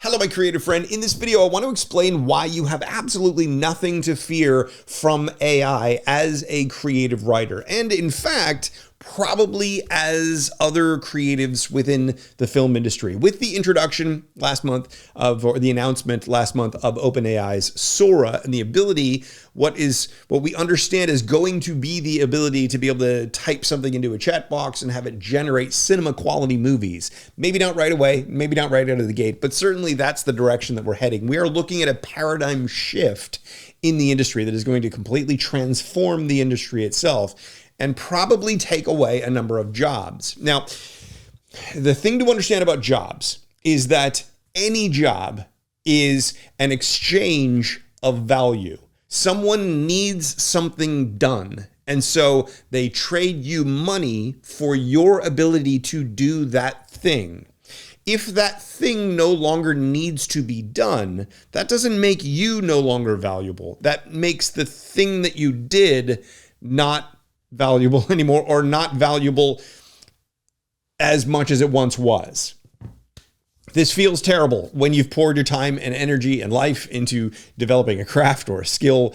Hello, my creative friend. In this video, I want to explain why you have absolutely nothing to fear from AI as a creative writer. And in fact, probably as other creatives within the film industry. With the introduction last month or the announcement last month of OpenAI's Sora and the ability, what we understand is going to be the ability to be able to type something into a chat box and have it generate cinema quality movies. Maybe not right away, maybe not right out of the gate, but certainly that's the direction that we're heading. We are looking at a paradigm shift in the industry that is going to completely transform the industry itself and probably take away a number of jobs. Now, the thing to understand about jobs is that any job is an exchange of value. Someone needs something done, and so they trade you money for your ability to do that thing. If that thing no longer needs to be done, that doesn't make you no longer valuable. That makes the thing that you did not valuable anymore, or not valuable as much as it once was. This feels terrible when you've poured your time and energy and life into developing a craft or a skill,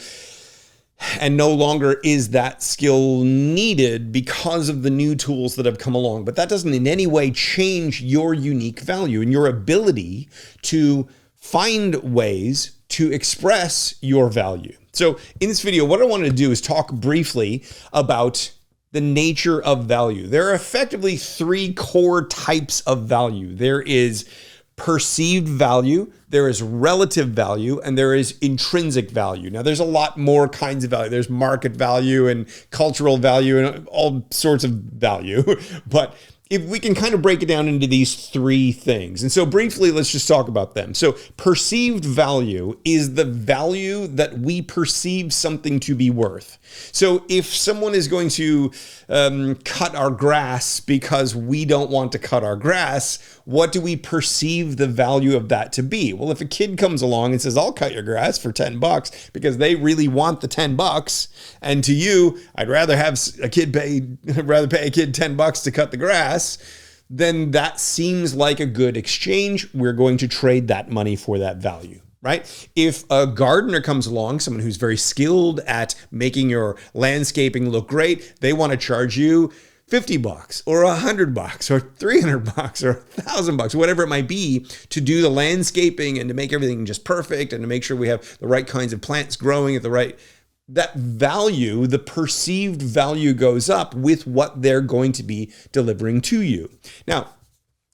and no longer is that skill needed because of the new tools that have come along. But that doesn't in any way change your unique value and your ability to find ways to express your value. So in this video, what I wanted to do is talk briefly about the nature of value. There are effectively three core types of value. There is perceived value, there is relative value, and there is intrinsic value. Now, there's a lot more kinds of value. There's market value and cultural value and all sorts of value. But if we can kind of break it down into these three things. And so briefly, let's just talk about them. So perceived value is the value that we perceive something to be worth. So if someone is going to cut our grass because we don't want to cut our grass, what do we perceive the value of that to be? Well, if a kid comes along and says, I'll cut your grass for $10 because they really want the $10, and to you, I'd rather pay a kid $10 to cut the grass, then that seems like a good exchange. We're going to trade that money for that value, right? If a gardener comes along, someone who's very skilled at making your landscaping look great, they want to charge you $50 or $100 or $300 or $1,000, whatever it might be, to do the landscaping and to make everything just perfect and to make sure we have the right kinds of plants growing at the right. That value, the perceived value, goes up with what they're going to be delivering to you. Now,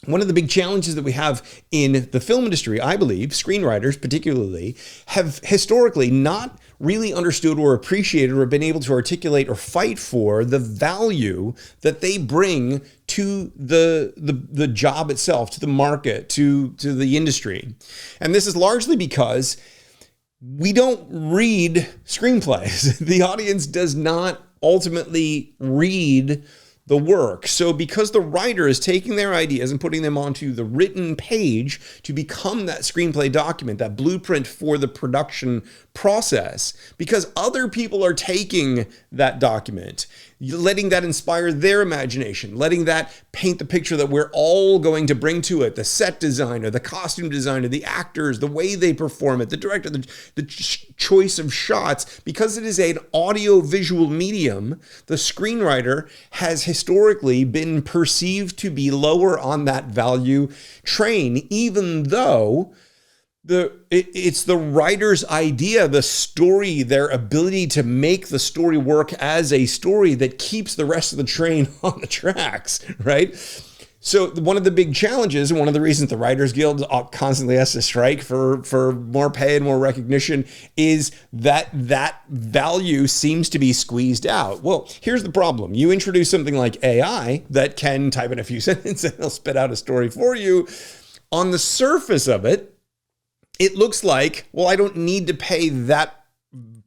one of the big challenges that we have in the film industry, I believe, screenwriters particularly, have historically not really understood or appreciated or been able to articulate or fight for the value that they bring to the job itself, to the market, to the industry. And this is largely because we don't read screenplays. The audience does not ultimately read the work. So because the writer is taking their ideas and putting them onto the written page to become that screenplay document, that blueprint for the production process, because other people are taking that document, letting that inspire their imagination, letting that paint the picture that we're all going to bring to it, the set designer, the costume designer, the actors, the way they perform it, the director, the choice of shots. Because it is an audio-visual medium, the screenwriter has historically been perceived to be lower on that value train, even though it's the writer's idea, the story, their ability to make the story work as a story that keeps the rest of the train on the tracks, right? So one of the big challenges, and one of the reasons the Writers Guild constantly has to strike for more pay and more recognition, is that value seems to be squeezed out. Well, here's the problem. You introduce something like AI that can type in a few sentences and it'll spit out a story for you. On the surface of it, it looks like, well, I don't need to pay that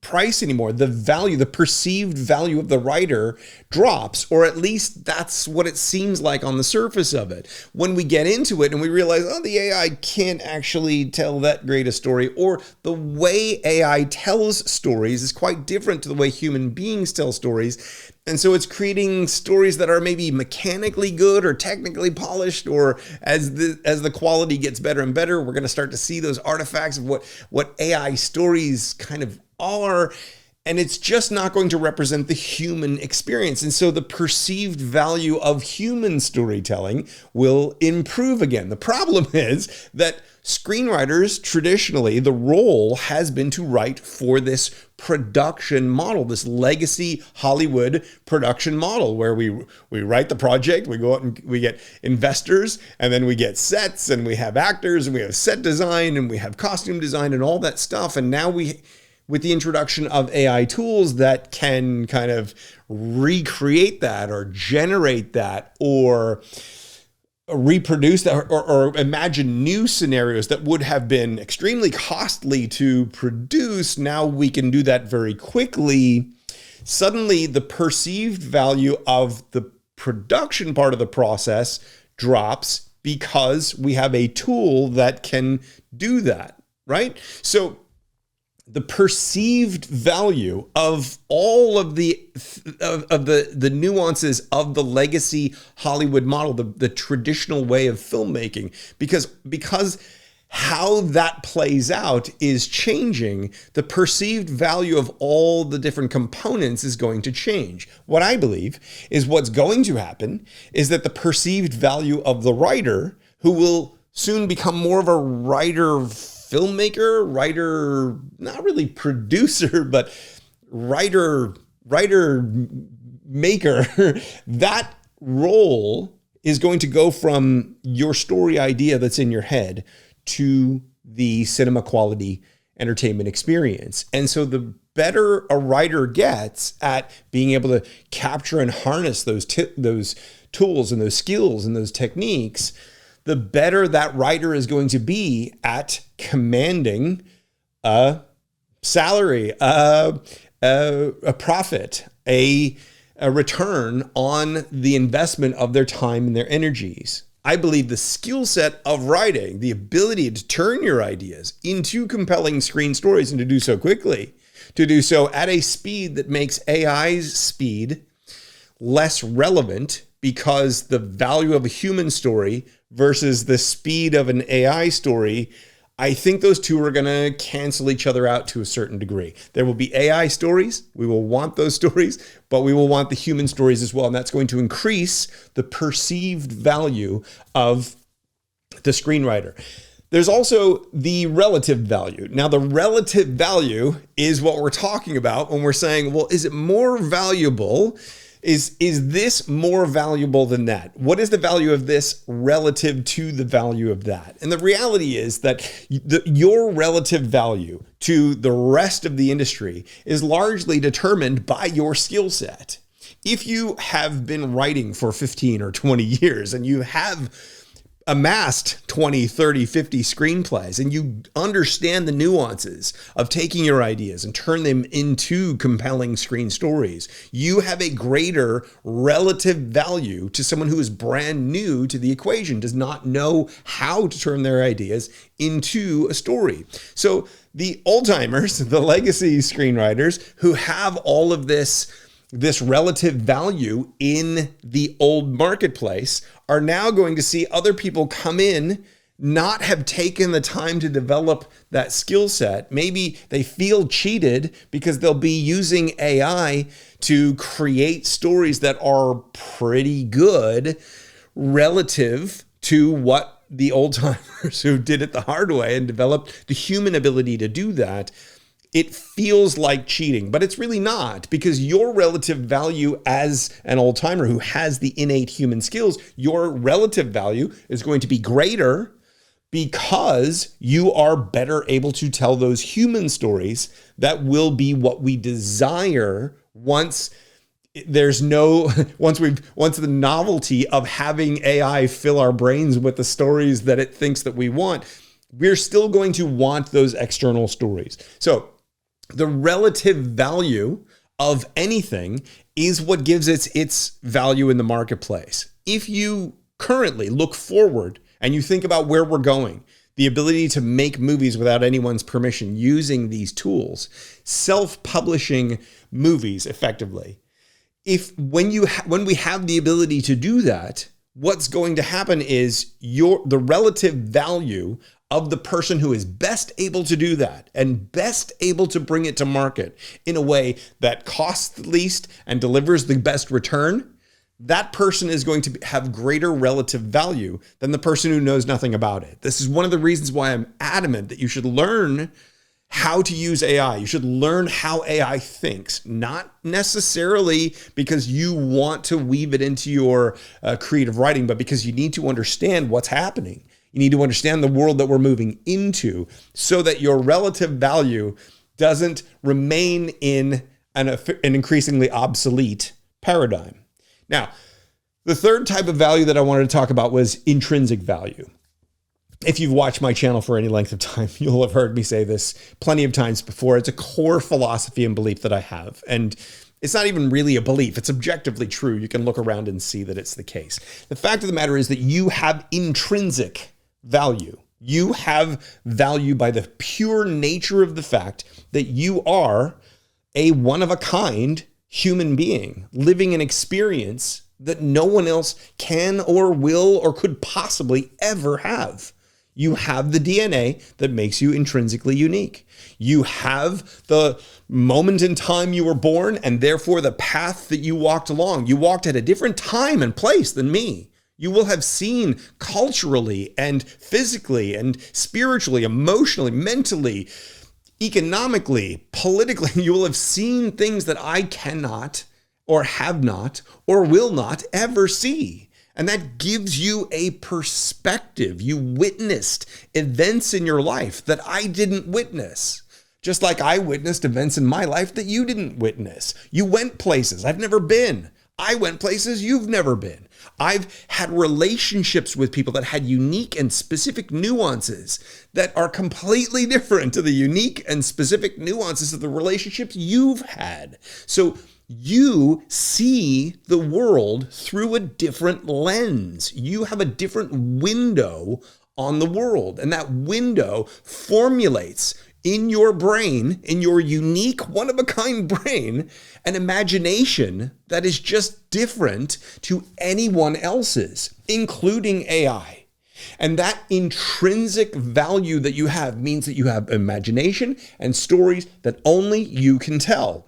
price anymore. The value, the perceived value of the writer drops, or at least that's what it seems like on the surface of it. When we get into it and we realize, oh, the AI can't actually tell that great a story, or the way AI tells stories is quite different to the way human beings tell stories. And so it's creating stories that are maybe mechanically good or technically polished, or as the quality gets better and better, we're going to start to see those artifacts of what AI stories kind of are. And it's just not going to represent the human experience. And so the perceived value of human storytelling will improve again. The problem is that screenwriters, traditionally, the role has been to write for this production model, this legacy Hollywood production model, where we write the project, we go out and we get investors, and then we get sets, and we have actors, and we have set design, and we have costume design, and all that stuff. And now with the introduction of AI tools that can kind of recreate that or generate that or reproduce that or imagine new scenarios that would have been extremely costly to produce, now we can do that very quickly. Suddenly, the perceived value of the production part of the process drops because we have a tool that can do that, right? So the perceived value of all of the nuances of the legacy Hollywood model, the traditional way of filmmaking, because how that plays out is changing, the perceived value of all the different components is going to change. What I believe is what's going to happen is that the perceived value of the writer, who will soon become more of a filmmaker, not really producer, but writer maker, that role is going to go from your story idea that's in your head to the cinema quality entertainment experience. And so the better a writer gets at being able to capture and harness those tools and those skills and those techniques, the better that writer is going to be at commanding a salary, a profit, a return on the investment of their time and their energies. I believe the skill set of writing, the ability to turn your ideas into compelling screen stories and to do so quickly, to do so at a speed that makes AI's speed less relevant, because the value of a human story versus the speed of an AI story, I think those two are going to cancel each other out to a certain degree. There will be AI stories. We will want those stories, but we will want the human stories as well. And that's going to increase the perceived value of the screenwriter. There's also the relative value. Now, the relative value is what we're talking about when we're saying, well, is it more valuable? Is this more valuable than that? What is the value of this relative to the value of that? And the reality is that your relative value to the rest of the industry is largely determined by your skill set. If you have been writing for 15 or 20 years and you have amassed 20, 30, 50 screenplays, and you understand the nuances of taking your ideas and turn them into compelling screen stories, you have a greater relative value to someone who is brand new to the equation, does not know how to turn their ideas into a story. So the old timers, the legacy screenwriters who have all of this relative value in the old marketplace are now going to see other people come in, not have taken the time to develop that skill set. Maybe they feel cheated because they'll be using AI to create stories that are pretty good relative to what the old timers who did it the hard way and developed the human ability to do that. It feels like cheating, but it's really not, because your relative value as an old timer who has the innate human skills, your relative value is going to be greater because you are better able to tell those human stories that will be what we desire once the novelty of having AI fill our brains with the stories that it thinks that we want. We're still going to want those external stories. So the relative value of anything is what gives its value in the marketplace. If you currently look forward and you think about where we're going, the ability to make movies without anyone's permission using these tools, self-publishing movies effectively, When we have the ability to do that, what's going to happen is the relative value of the person who is best able to do that and best able to bring it to market in a way that costs the least and delivers the best return, that person is going to have greater relative value than the person who knows nothing about it. This is one of the reasons why I'm adamant that you should learn how to use AI. You should learn how AI thinks, not necessarily because you want to weave it into your creative writing, but because you need to understand what's happening. You need to understand the world that we're moving into so that your relative value doesn't remain in an increasingly obsolete paradigm. Now, the third type of value that I wanted to talk about was intrinsic value. If you've watched my channel for any length of time, you'll have heard me say this plenty of times before. It's a core philosophy and belief that I have. And it's not even really a belief. It's objectively true. You can look around and see that it's the case. The fact of the matter is that you have intrinsic value. You have value by the pure nature of the fact that you are a one-of-a-kind human being living an experience that no one else can or will or could possibly ever have. You have the DNA that makes you intrinsically unique. You have the moment in time you were born and therefore the path that you walked along. You walked at a different time and place than me. You will have seen culturally and physically and spiritually, emotionally, mentally, economically, politically, you will have seen things that I cannot or have not or will not ever see. And that gives you a perspective. You witnessed events in your life that I didn't witness. Just like I witnessed events in my life that you didn't witness. You went places I've never been. I went places you've never been. I've had relationships with people that had unique and specific nuances that are completely different to the unique and specific nuances of the relationships you've had. So you see the world through a different lens. You have a different window on the world, and that window formulates in your brain, in your unique one-of-a-kind brain, an imagination that is just different to anyone else's, including AI. And that intrinsic value that you have means that you have imagination and stories that only you can tell.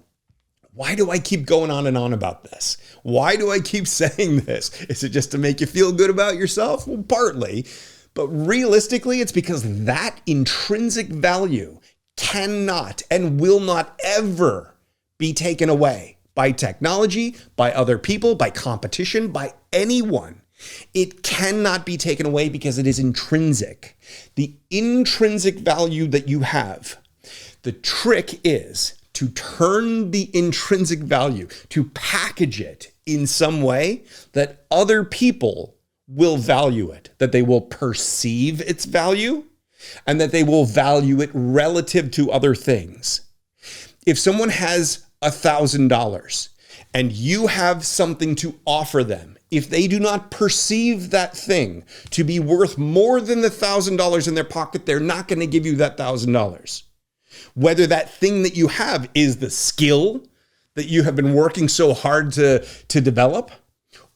Why do I keep going on and on about this? Why do I keep saying this? Is it just to make you feel good about yourself? Well, partly. But realistically, it's because that intrinsic value cannot and will not ever be taken away by technology, by other people, by competition, by anyone. It cannot be taken away because it is intrinsic. The intrinsic value that you have, the trick is to turn the intrinsic value, to package it in some way that other people will value it, that they will perceive its value, and that they will value it relative to other things. If someone has $1,000 and you have something to offer them, if they do not perceive that thing to be worth more than the $1,000 in their pocket, they're not going to give you that $1,000. Whether that thing that you have is the skill that you have been working so hard to develop,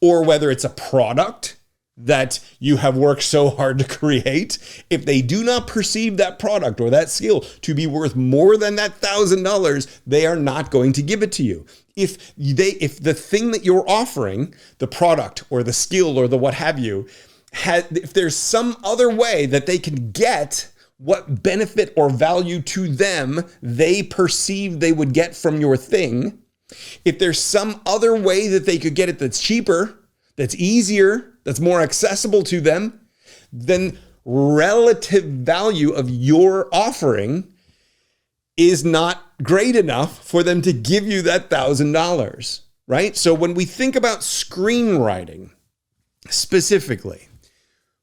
or whether it's a product that you have worked so hard to create, if they do not perceive that product or that skill to be worth more than that $1,000, they are not going to give it to you. If the thing that you're offering, the product or the skill or the what have you, if there's some other way that they can get what benefit or value to them they perceive they would get from your thing, if there's some other way that they could get it that's cheaper, that's easier, that's more accessible to them, then relative value of your offering is not great enough for them to give you that $1,000, right? So when we think about screenwriting specifically,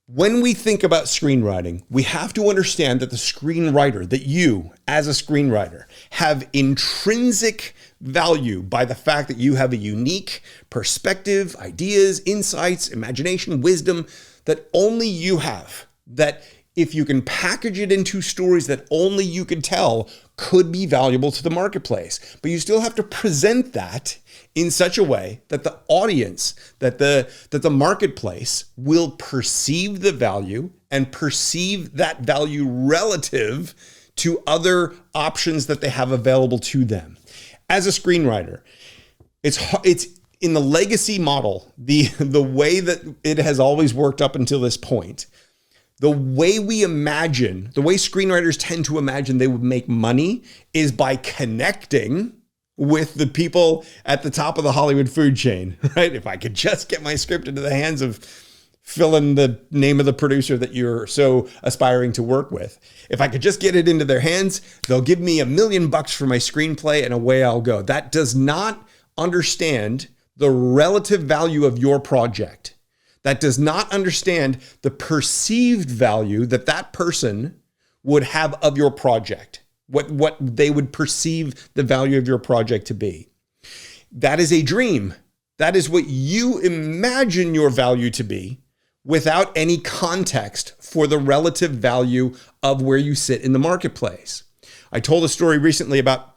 when we think about screenwriting, we have to understand that the screenwriter, that you as a screenwriter have intrinsic value by the fact that you have a unique perspective, ideas, insights, imagination, wisdom that only you have, that if you can package it into stories that only you can tell, could be valuable to the marketplace. But you still have to present that in such a way that the audience, that the marketplace will perceive the value and perceive that value relative to other options that they have available to them. As a screenwriter, it's in the legacy model, the way that it has always worked up until this point. The way screenwriters tend to imagine they would make money is by connecting with the people at the top of the Hollywood food chain, right? If I could just get my script into the hands of fill in the name of the producer that you're so aspiring to work with. If I could just get it into their hands, they'll give me $1 million for my screenplay and away I'll go. That does not understand the relative value of your project. That does not understand the perceived value that that person would have of your project, what they would perceive the value of your project to be. That is a dream. That is what you imagine your value to be without any context for the relative value of where you sit in the marketplace. I told a story recently about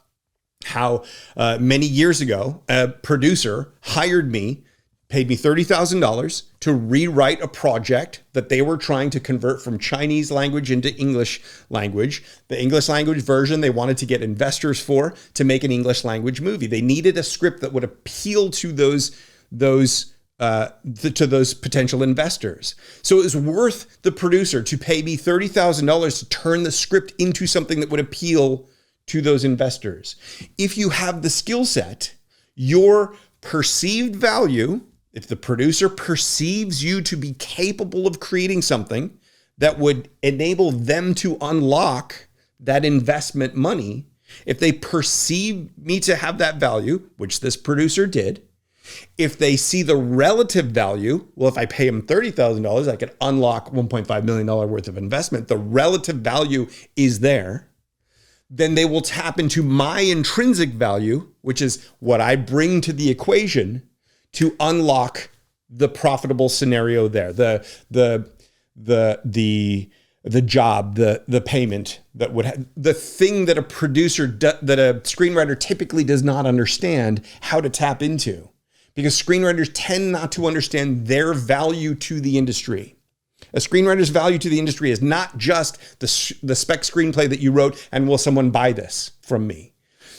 how many years ago, a producer hired me, paid me $30,000 to rewrite a project that they were trying to convert from Chinese language into English language. The English language version they wanted to get investors for to make an English language movie. They needed a script that would appeal to those potential investors. So it was worth the producer to pay me $30,000 to turn the script into something that would appeal to those investors. If you have the skill set, your perceived value, if the producer perceives you to be capable of creating something that would enable them to unlock that investment money, if they perceive me to have that value, which this producer did, if they see the relative value, well, if I pay them $30,000, I could unlock $1.5 million worth of investment. The relative value is there. Then they will tap into my intrinsic value, which is what I bring to the equation to unlock the profitable scenario there, the job, the payment that would have, the thing that a screenwriter typically does not understand how to tap into, because screenwriters tend not to understand their value to the industry. A screenwriter's value to the industry is not just the spec screenplay that you wrote and will someone buy this from me.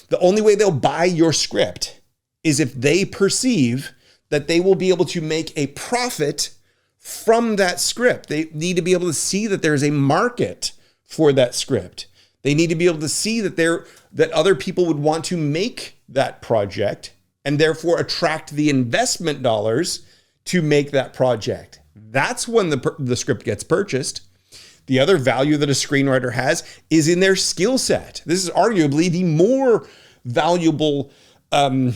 The only way they'll buy your script is if they perceive that they will be able to make a profit from that script. They need to be able to see that there's a market for that script. They need to be able to see that other people would want to make that project and therefore attract the investment dollars to make that project. That's when the script gets purchased. The other value that a screenwriter has is in their skill set. This is arguably the more valuable thing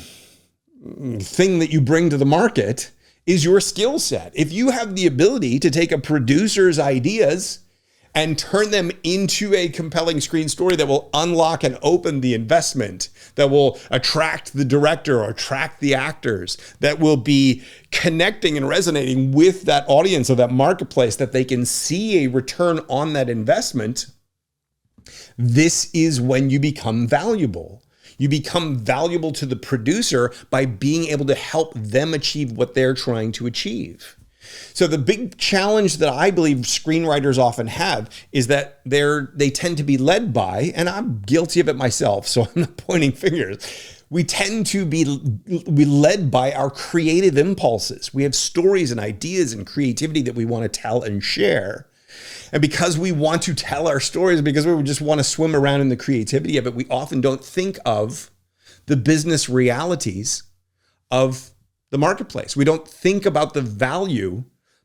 that you bring to the market is your skill set. If you have the ability to take a producer's ideas and turn them into a compelling screen story that will unlock and open the investment, that will attract the director or attract the actors, that will be connecting and resonating with that audience or that marketplace, that they can see a return on that investment, this is when you become valuable. You become valuable to the producer by being able to help them achieve what they're trying to achieve. So the big challenge that I believe screenwriters often have is that they tend to be led by, and I'm guilty of it myself, so I'm not pointing fingers. We tend to be led by our creative impulses. We have stories and ideas and creativity that we want to tell and share. And because we want to tell our stories, because we just want to swim around in the creativity of it, we often don't think of the business realities of the marketplace. We don't think about the value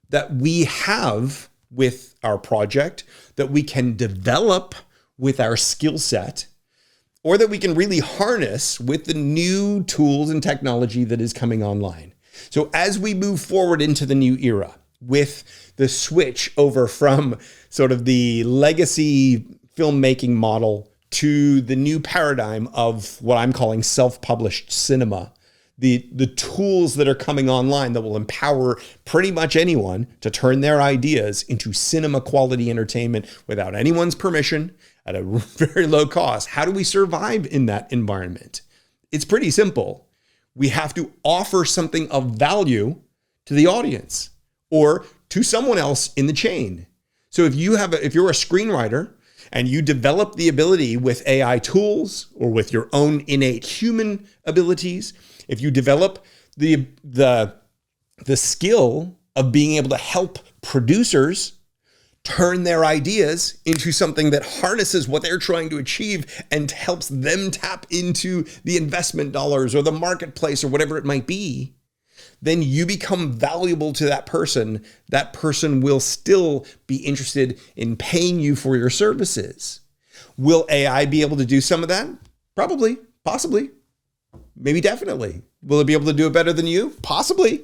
that we have with our project, that we can develop with our skill set, or that we can really harness with the new tools and technology that is coming online. So as we move forward into the new era, with the switch over from sort of the legacy filmmaking model to the new paradigm of what I'm calling self-published cinema, the tools that are coming online that will empower pretty much anyone to turn their ideas into cinema quality entertainment without anyone's permission at a very low cost. How do we survive in that environment? It's pretty simple. We have to offer something of value to the audience or to someone else in the chain. So if you're a screenwriter and you develop the ability with AI tools or with your own innate human abilities, if you develop the skill of being able to help producers turn their ideas into something that harnesses what they're trying to achieve and helps them tap into the investment dollars or the marketplace or whatever it might be, then you become valuable to that person. That person will still be interested in paying you for your services. Will AI be able to do some of that? Probably, possibly, maybe definitely. Will it be able to do it better than you? Possibly.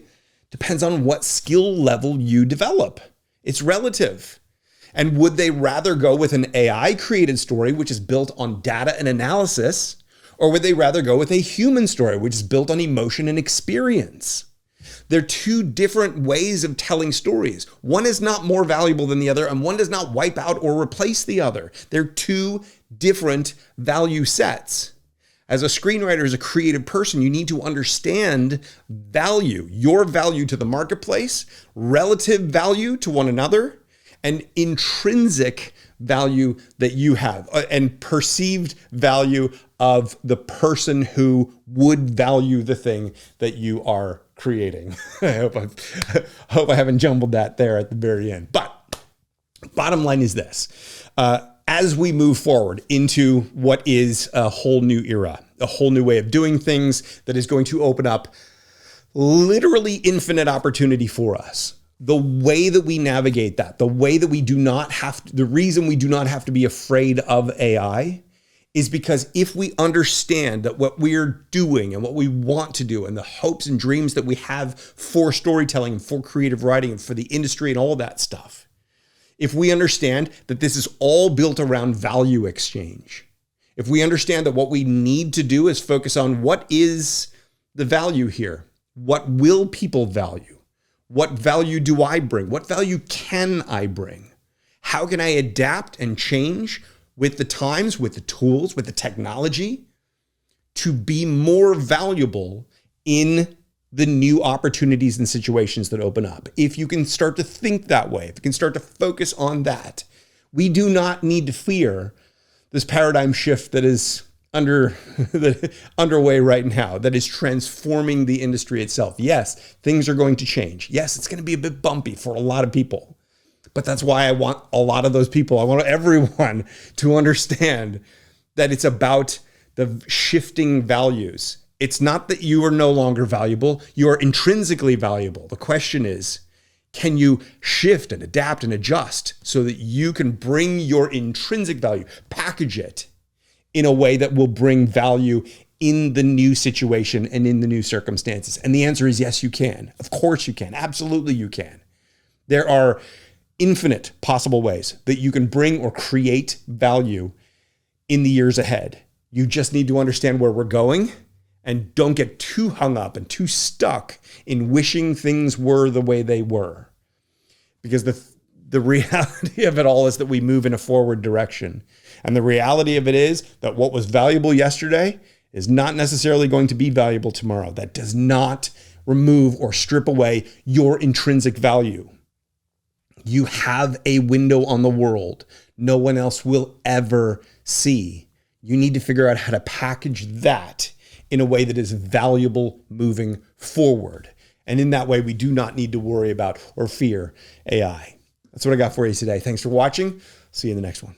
Depends on what skill level you develop. It's relative. And would they rather go with an AI created story, which is built on data and analysis, or would they rather go with a human story, which is built on emotion and experience? They're two different ways of telling stories. One is not more valuable than the other, and one does not wipe out or replace the other. They're two different value sets. As a screenwriter, as a creative person, you need to understand value, your value to the marketplace, relative value to one another, and intrinsic value that you have, and perceived value of the person who would value the thing that you are creating. I hope I haven't jumbled that there at the very end. But bottom line is this. As we move forward into what is a whole new era, a whole new way of doing things that is going to open up literally infinite opportunity for us. The way that we navigate that, the way that we do not have to, the reason we do not have to be afraid of AI is because if we understand that what we're doing and what we want to do and the hopes and dreams that we have for storytelling and for creative writing and for the industry and all that stuff, if we understand that this is all built around value exchange, if we understand that what we need to do is focus on what is the value here, what will people value, what value do I bring, what value can I bring, how can I adapt and change with the times, with the tools, with the technology to be more valuable in the new opportunities and situations that open up. If you can start to think that way, if you can start to focus on that, we do not need to fear this paradigm shift that is underway right now, that is transforming the industry itself. Yes, things are going to change. Yes, it's going to be a bit bumpy for a lot of people. But that's why I want a lot of those people, I want everyone to understand that it's about the shifting values. It's not that you are no longer valuable, you are intrinsically valuable. The question is, can you shift and adapt and adjust so that you can bring your intrinsic value, package it in a way that will bring value in the new situation and in the new circumstances? And the answer is yes, you can. Of course you can. Absolutely you can. There are infinite possible ways that you can bring or create value in the years ahead. You just need to understand where we're going and don't get too hung up and too stuck in wishing things were the way they were. Because the reality of it all is that we move in a forward direction. And the reality of it is that what was valuable yesterday is not necessarily going to be valuable tomorrow. That does not remove or strip away your intrinsic value. You have a window on the world no one else will ever see. You need to figure out how to package that in a way that is valuable moving forward. And in that way, we do not need to worry about or fear AI. That's what I got for you today. Thanks for watching. See you in the next one.